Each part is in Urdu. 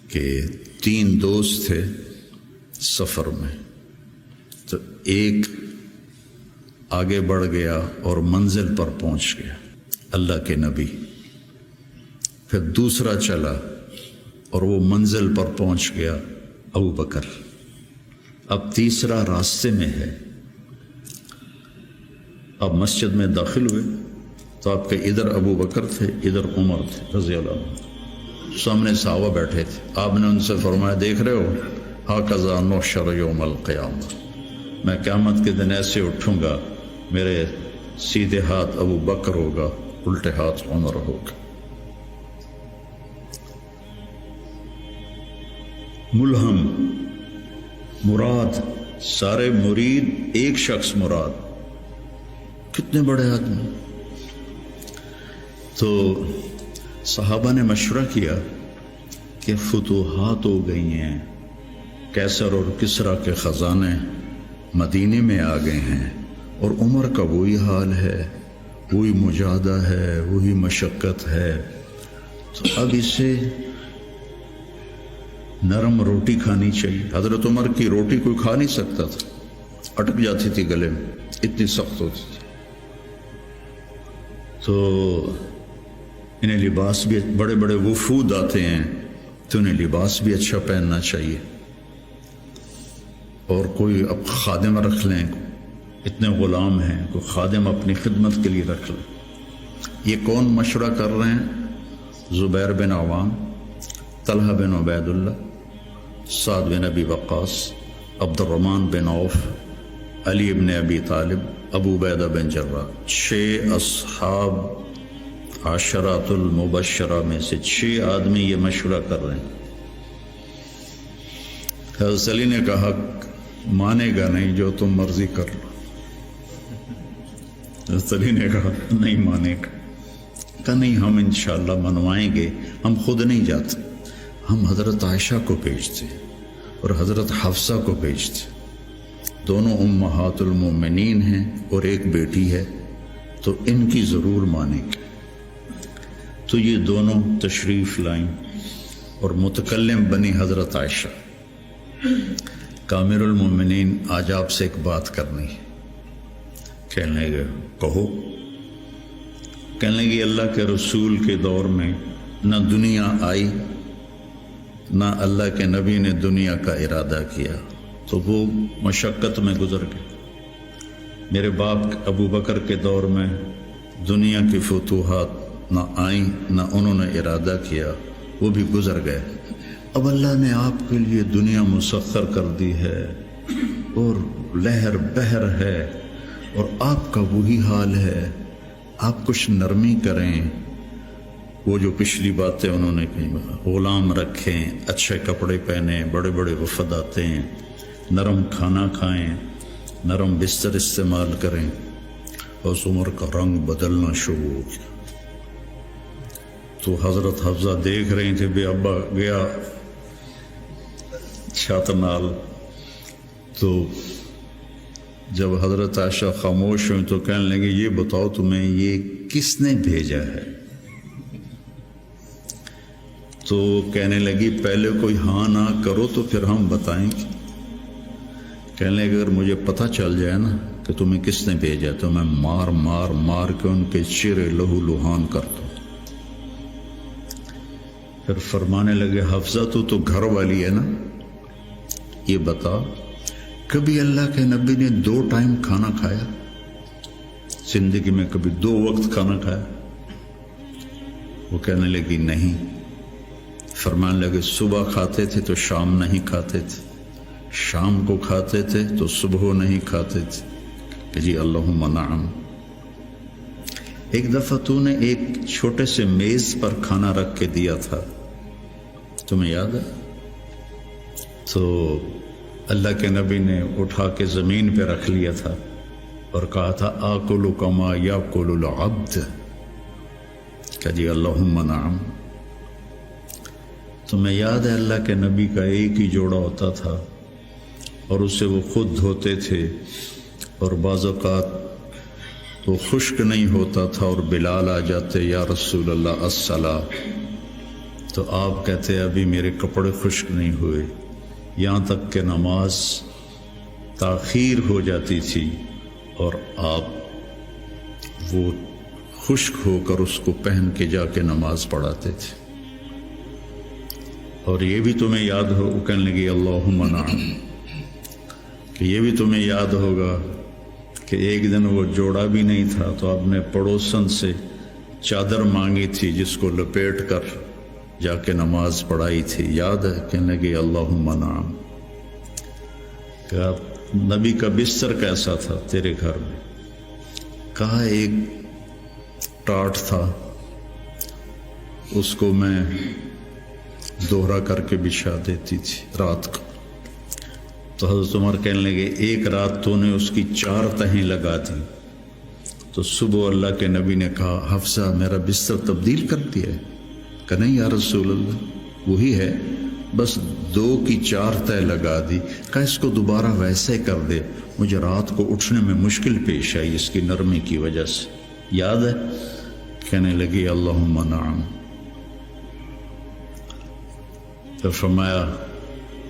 کہ 3 دوست تھے سفر میں، تو ایک آگے بڑھ گیا اور منزل پر پہنچ گیا، اللہ کے نبی، پھر دوسرا چلا اور وہ منزل پر پہنچ گیا، ابو بکر، اب تیسرا راستے میں ہے۔ اب مسجد میں داخل ہوئے تو آپ کے ادھر ابو بکر تھے، ادھر عمر تھے رضی اللہ عنہ، سامنے صحابہ بیٹھے تھے۔ آپ نے ان سے فرمایا، دیکھ رہے ہو ہاکذا نحشر یوم القیامہ، میں قیامت کے دن ایسے اٹھوں گا، میرے سیدھے ہاتھ ابو بکر ہوگا، الٹے ہاتھ عمر ہوگا۔ ملہم مراد، سارے مرید، ایک شخص مراد، کتنے بڑے آدمی۔ تو صحابہ نے مشورہ کیا کہ فتوحات ہو گئی ہیں، کیسر اور کسریٰ کے خزانے مدینے میں آ گئے ہیں، اور عمر کا وہی حال ہے، وہی مجاہدہ ہے، وہی مشقت ہے، تو اب اسے نرم روٹی کھانی چاہیے۔ حضرت عمر کی روٹی کوئی کھا نہیں سکتا تھا، اٹک جاتی تھی گلے میں، اتنی سخت ہوتی تھی۔ تو انہیں لباس بھی، بڑے بڑے وفود آتے ہیں تو انہیں لباس بھی اچھا پہننا چاہیے، اور کوئی اب خادم رکھ لیں، اتنے غلام ہیں، کوئی خادم اپنی خدمت کے لیے رکھ لیں۔ یہ کون مشورہ کر رہے ہیں؟ زبیر بن عوام، طلحہ بن عبید اللہ، سعد بن ابی وقاص، عبد الرحمن بن عوف، علی بن ابی طالب، ابو عبیدہ بن جراح، 6 اصحاب عشرات المبشرہ میں سے 6 آدمی یہ مشورہ کر رہے ہیں۔ حضرت علی نے کہا، مانے گا نہیں، جو تم مرضی کر لو۔ حضرت علی نے کہا نہیں مانے گا، کہا نہیں، ہم انشاءاللہ منوائیں گے، ہم خود نہیں جاتے، ہم حضرت عائشہ کو بھیجتے اور حضرت حفصہ کو بھیجتے، دونوں امہات المومنین ہیں اور ایک بیٹی ہے، تو ان کی ضرور مانیں گے۔ تو یہ دونوں تشریف لائیں اور متکلم بنی حضرت عائشہ، کامر المومنین، آج آپ سے ایک بات کرنی ہے۔ کہنے لگے، کہو۔ کہنے لگے، اللہ کے رسول کے دور میں نہ دنیا آئی، نہ اللہ کے نبی نے دنیا کا ارادہ کیا، تو وہ مشقت میں گزر گئے۔ میرے باپ ابو بکر کے دور میں دنیا کی فتوحات نہ آئیں، نہ انہوں نے ارادہ کیا، وہ بھی گزر گئے۔ اب اللہ نے آپ کے لیے دنیا مسخر کر دی ہے، اور لہر بہر ہے، اور آپ کا وہی حال ہے، آپ کچھ نرمی کریں۔ وہ جو پچھلی باتیں انہوں نے کہیں، غلام رکھیں، اچھے کپڑے پہنیں، بڑے بڑے وفد آتے ہیں، نرم کھانا کھائیں، نرم بستر استعمال کریں۔ اور عمر کا رنگ بدلنا شروع ہو گیا۔ تو حضرت حفصہ دیکھ رہی تھے، بے ابا گیا چھت نال، تو جب حضرت عائشہ خاموش ہوئی تو کہنے لگے، یہ بتاؤ تمہیں یہ کس نے بھیجا ہے؟ تو کہنے لگی، پہلے کوئی ہاں نہ کرو تو پھر ہم بتائیں گے۔ کہنے لگے، اگر مجھے پتہ چل جائے نا کہ تمہیں کس نے بھیجا تو میں مار مار مار کے ان کے چہرے لہو لہان کر دوں۔ پھر فرمانے لگے، حفصہ تو گھر والی ہے نا، یہ بتا، کبھی اللہ کے نبی نے 2 ٹائم کھانا کھایا؟ زندگی میں کبھی 2 وقت کھانا کھایا؟ وہ کہنے لگی نہیں۔ فرمانے لگے، صبح کھاتے تھے تو شام نہیں کھاتے تھے، شام کو کھاتے تھے تو صبح نہیں کھاتے تھے، کہ جی اللہم نعم۔ ایک دفعہ تو نے ایک چھوٹے سے میز پر کھانا رکھ کے دیا تھا، تمہیں یاد ہے؟ تو اللہ کے نبی نے اٹھا کے زمین پہ رکھ لیا تھا اور کہا تھا، آکل کما یاکل العبد، کہ جی اللہم نعم۔ تمہیں یاد ہے اللہ کے نبی کا ایک ہی جوڑا ہوتا تھا اور اسے وہ خود دھوتے تھے، اور بعض اوقات وہ خشک نہیں ہوتا تھا اور بلال آ جاتے، یا رسول اللہ الصلاۃ، تو آپ کہتے ابھی میرے کپڑے خشک نہیں ہوئے، یہاں تک کہ نماز تاخیر ہو جاتی تھی اور آپ وہ خشک ہو کر اس کو پہن کے جا کے نماز پڑھاتے تھے۔ اور یہ بھی تمہیں یاد ہو، وہ کہنے لگی اللہم نعم، کہ یہ بھی تمہیں یاد ہوگا کہ ایک دن وہ جوڑا بھی نہیں تھا تو آپ نے پڑوسن سے چادر مانگی تھی جس کو لپیٹ کر جا کے نماز پڑھائی تھی، یاد ہے؟ کہنے لگی اللہم نعم۔ کہ نبی کا بستر کیسا تھا تیرے گھر میں؟ کہا ایک ٹاٹ تھا، اس کو میں دوہرا کر کے بچھا دیتی تھی رات کو۔ تو حضرت عمر کہنے لگے ایک رات تو نے اس کی 4 تہیں لگا دی، تو صبح اللہ کے نبی نے کہا حفصہ میرا بستر تبدیل کر دیا ہے؟ کہ نہیں یا رسول اللہ وہی ہے، بس 2 کی 4 تہ لگا دی۔ کہ اس کو دوبارہ ویسے کر دے، مجھے رات کو اٹھنے میں مشکل پیش آئی اس کی نرمی کی وجہ سے، یاد ہے؟ کہنے لگی اللہم نعم۔ تو فرمایا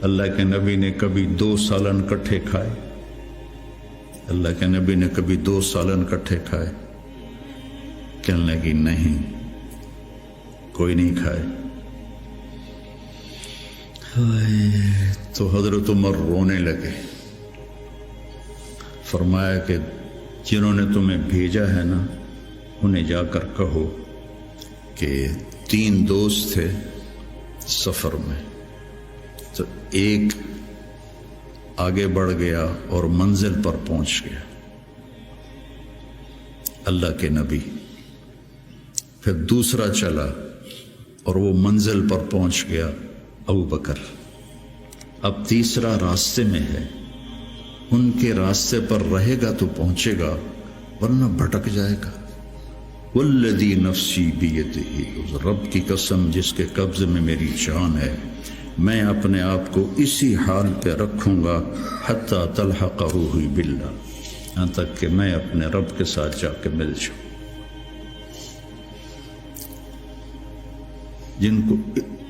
اللہ کے نبی نے کبھی 2 سالن کٹھے کھائے؟ اللہ کے نبی نے کبھی 2 سالن کٹھے کھائے؟ کہنے لگی نہیں، کوئی نہیں کھائے۔ تو حضرت عمر رونے لگے، فرمایا کہ جنہوں نے تمہیں بھیجا ہے نا انہیں جا کر کہو کہ 3 دوست تھے سفر میں، تو ایک آگے بڑھ گیا اور منزل پر پہنچ گیا اللہ کے نبی، پھر دوسرا چلا اور وہ منزل پر پہنچ گیا ابو بکر، اب تیسرا راستے میں ہے، ان کے راستے پر رہے گا تو پہنچے گا ورنہ بھٹک جائے گا۔ والذی نفسی بیدہ، اس رب کی قسم جس کے قبضے میں میری جان ہے، میں اپنے آپ کو اسی حال پہ رکھوں گا حتی تلحق روحی باللہ، یہاں تک کہ میں اپنے رب کے ساتھ جا کے مل جاؤں۔ جن کو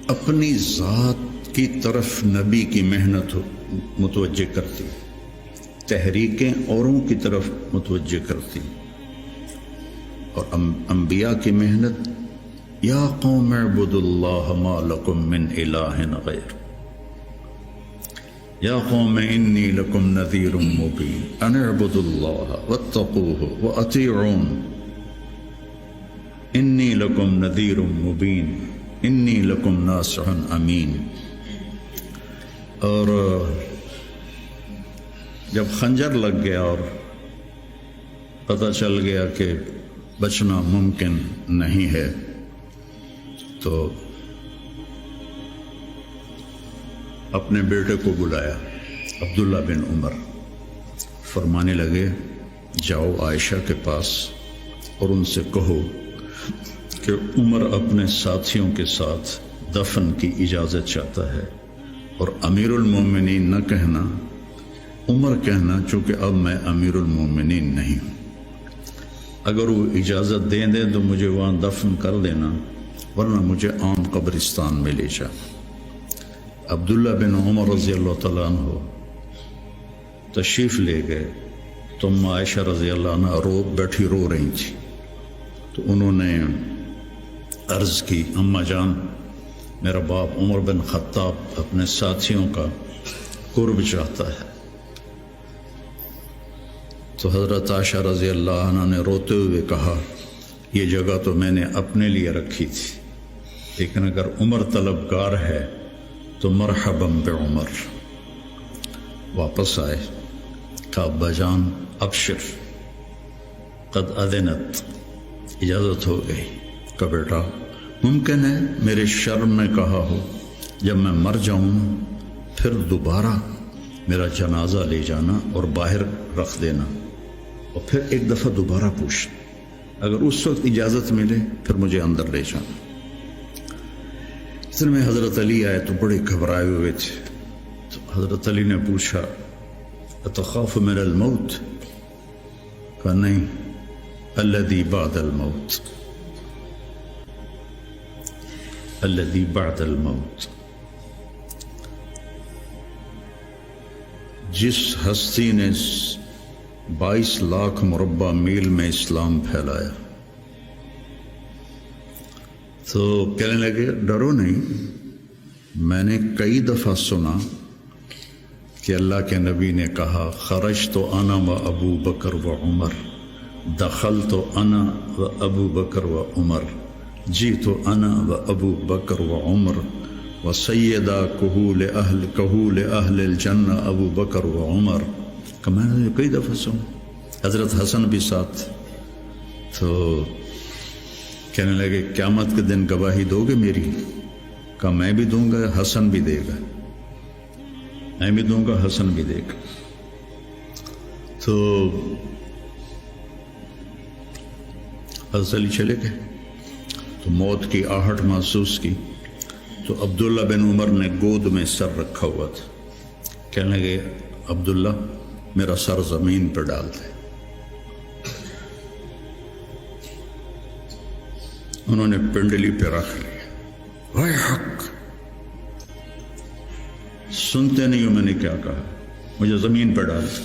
اپنی ذات کی طرف نبی کی محنت متوجہ کرتی، تحریکیں اوروں کی طرف متوجہ کرتی، اور انبیاء کی محنت یا قوم اعبدوا اللہ ما لکم من الہ غیر، یا قوم انی لکم نذیر مبین ان اعبدوا اللہ واتقوہ واطیعون انی لکم نذیر مبین انی لکم ناصح امین۔ اور جب خنجر لگ گیا اور پتہ چل گیا کہ بچنا ممکن نہیں ہے تو اپنے بیٹے کو بلایا عبداللہ بن عمر، فرمانے لگے جاؤ عائشہ کے پاس اور ان سے کہو کہ عمر اپنے ساتھیوں کے ساتھ دفن کی اجازت چاہتا ہے، اور امیر المومنین نہ کہنا، عمر کہنا، چونکہ اب میں امیر المومنین نہیں ہوں۔ اگر وہ اجازت دیں دیں تو مجھے وہاں دفن کر دینا، ورنہ مجھے عام قبرستان میں لے جا۔ عبداللہ بن عمر رضی اللہ تعالیٰ عنہ تشریف لے گئے تو عائشہ رضی اللہ عنہ بیٹھی رو رہی تھی، تو انہوں نے عرض کی اماں جان میرا باپ عمر بن خطاب اپنے ساتھیوں کا قرب چاہتا ہے۔ تو حضرت عائشہ رضی اللہ عنہ نے روتے ہوئے کہا یہ جگہ تو میں نے اپنے لیے رکھی تھی، لیکن اگر عمر طلبگار ہے تو مرحبا بعمر۔ واپس آئے، کہا ابا جان ابشر قد اذنت، اجازت ہو گئی۔ کہ بیٹا ممکن ہے میرے شرم میں کہا ہو، جب میں مر جاؤں پھر دوبارہ میرا جنازہ لے جانا اور باہر رکھ دینا، اور پھر ایک دفعہ دوبارہ پوچھنا، اگر اس وقت اجازت ملے پھر مجھے اندر لے جانا۔ اس میں حضرت علی آئے تو بڑے گھبرائے ہوئے تھے، تو حضرت علی نے پوچھا اتخاف من الموت؟ کہا نہیں، الذی بعد الموت۔ الذی بعد الموت، جس ہستی نے 22 لاکھ مربع میل میں اسلام پھیلایا، تو کہنے لگے ڈرو نہیں، میں نے کئی دفعہ سنا کہ اللہ کے نبی نے کہا خرج تو انا و ابو بکر و عمر، دخل تو انا و ابو بکر و عمر، جی تو انا و ابو بکر و عمر، و سیدہ کہول اہل الجنہ ابو بکر و عمر. کہ میں نے کئی دفعہ سنا، حضرت حسن بھی ساتھ. تو کہنے لگے قیامت کے دن گواہی دو گے میری؟ کہا میں بھی دوں گا، حسن بھی دے گا، میں بھی دوں گا، حسن بھی دے گا. تو حضرت علی چلے گئے تو موت کی آہٹ محسوس کی تو عبداللہ بن عمر نے گود میں سر رکھا ہوا تھا. کہنے لگے عبداللہ میرا سر زمین پر ڈال دے. انہوں نے پنڈلی پہ رکھ لیا. وے حق، سنتے نہیں ہو میں نے کیا کہا، مجھے زمین پہ ڈال دے.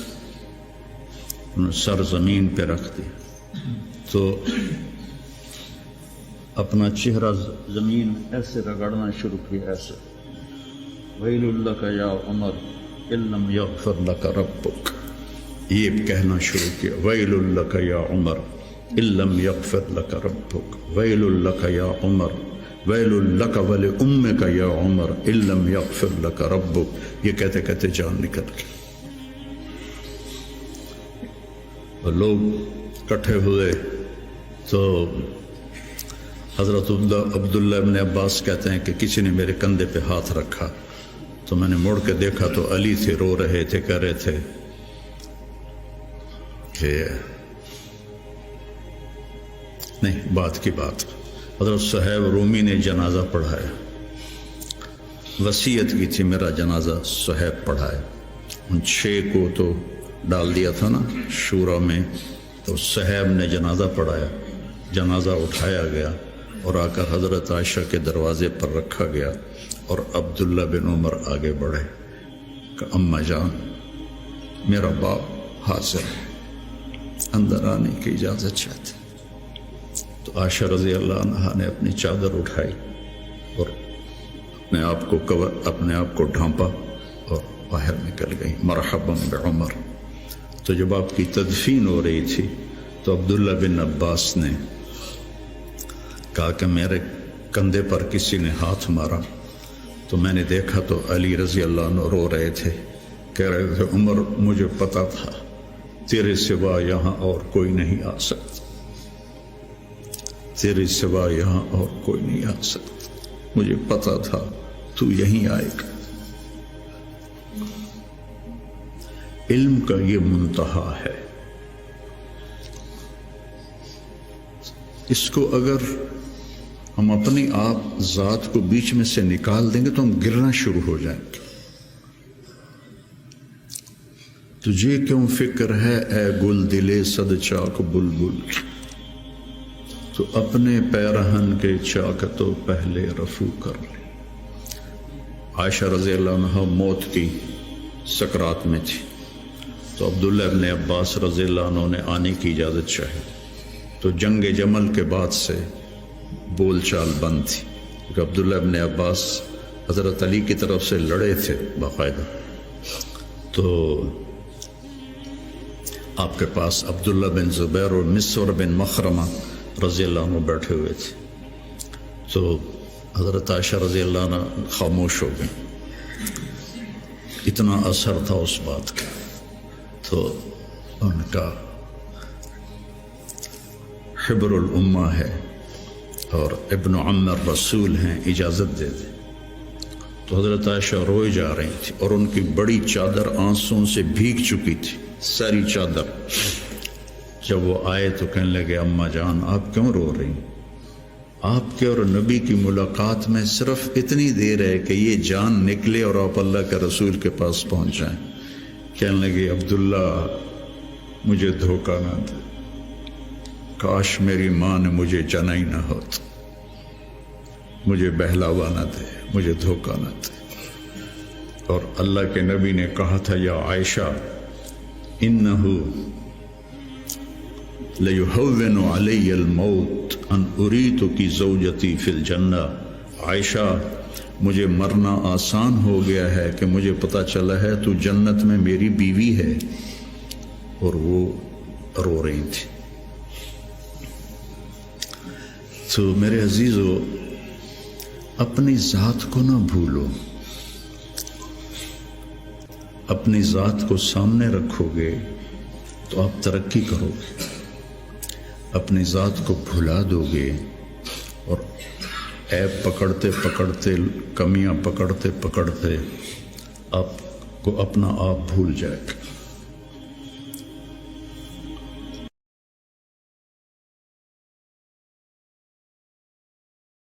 انہوں نے سر زمین پہ رکھ دیا تو اپنا چہرہ زمین ایسے رگڑنا شروع کیا، ایسے ویل لک یا عمر ان لم یغفر لک ربک، یہ کہنا شروع کیا ویل لک یا عمر ان لم یغفر لک ربک، ویل لک یا عمر، ویل لک ولامک یا عمر ان لم یغفر لک ربک. یہ کہتے کہتے جان نکل گئی. اور لوگ اکٹھے ہوئے تو حضرت عبداللہ ابن عباس کہتے ہیں کہ کسی نے میرے کندھے پہ ہاتھ رکھا تو میں نے مڑ کے دیکھا تو علی تھے، رو رہے تھے، کہہ رہے تھے کہ نہیں، بات کی بات. حضرت صہیب رومی نے جنازہ پڑھایا، وصیت کی تھی میرا جنازہ صہیب پڑھائے. ان 6 کو تو ڈال دیا تھا نا شورا میں، تو صہیب نے جنازہ پڑھایا. جنازہ اٹھایا گیا اور آ کر حضرت عائشہ کے دروازے پر رکھا گیا اور عبداللہ بن عمر آگے بڑھے کہ اماں جان میرا باپ حاضر ہے، اندر آنے کی اجازت چاہتے. تو عائشہ رضی اللہ عنہا نے اپنی چادر اٹھائی اور اپنے آپ کو ڈھانپا اور باہر نکل گئی. مرحبا بعمر. تو جب آپ کی تدفین ہو رہی تھی تو عبداللہ بن عباس نے کہا کہ میرے کندھے پر کسی نے ہاتھ مارا تو میں نے دیکھا تو علی رضی اللہ عنہ رو رہے تھے، کہہ رہے تھے عمر مجھے پتا تھا تیرے سوا یہاں اور کوئی نہیں آ سکتا، تیرے سوا یہاں اور کوئی نہیں آ سکتا، مجھے پتا تھا تو یہیں آئے گا. علم کا یہ منتہا ہے. اس کو اگر ہم اپنی آپ ذات کو بیچ میں سے نکال دیں گے تو ہم گرنا شروع ہو جائیں گے. تجھے کیوں فکر ہے اے گل دلے صد چاک بلبل، تو اپنے پیرہن کے چاک تو پہلے رفو کر لے. عائشہ رضی اللہ عنہ موت کی سکرات میں تھی تو عبداللہ ابن عباس رضی اللہ عنہ نے آنے کی اجازت چاہی. تو جنگ جمل کے بعد سے بول چال بند تھی کیونکہ عبداللہ ابن عباس حضرت علی کی طرف سے لڑے تھے باقاعدہ. تو آپ کے پاس عبداللہ بن زبیر اور مسور بن مخرمہ رضی اللہ عنہ بیٹھے ہوئے تھے. تو حضرت عائشہ رضی اللہ عنہ خاموش ہو گئی، اتنا اثر تھا اس بات کا. تو ان کا حبر الامہ ہے اور ابن عم الرسول ہیں، اجازت دے دے. تو حضرت عائشہ روئے جا رہی تھی اور ان کی بڑی چادر آنسوں سے بھیگ چکی تھی، ساری چادر. جب وہ آئے تو کہنے لگے اماں جان آپ کیوں رو رہی؟ آپ کے اور نبی کی ملاقات میں صرف اتنی دیر ہے کہ یہ جان نکلے اور آپ اللہ کے رسول کے پاس پہنچ جائیں. کہنے لگے عبداللہ مجھے دھوکہ نہ دے، کاش میری ماں نے مجھے جنا ہی نہ ہوتا. مجھے بہلاوا نہ دے، مجھے دھوکہ نہ دے۔ اور اللہ کے نبی نے کہا تھا یا عائشہ انہو لیہون علی الموت ان اریتکی زوجتی فی الجنہ، عائشہ مجھے مرنا آسان ہو گیا ہے کہ مجھے پتہ چلا ہے تو جنت میں میری بیوی ہے۔ اور وہ رو رہی تھی۔ تو میرے عزیزو، اپنی ذات کو نہ بھولو، اپنی ذات کو سامنے رکھو گے تو آپ ترقی کرو گے، اپنی ذات کو بھلا دو گے اور عیب پکڑتے پکڑتے، کمیاں پکڑتے پکڑتے آپ کو اپنا آپ بھول جائے گا۔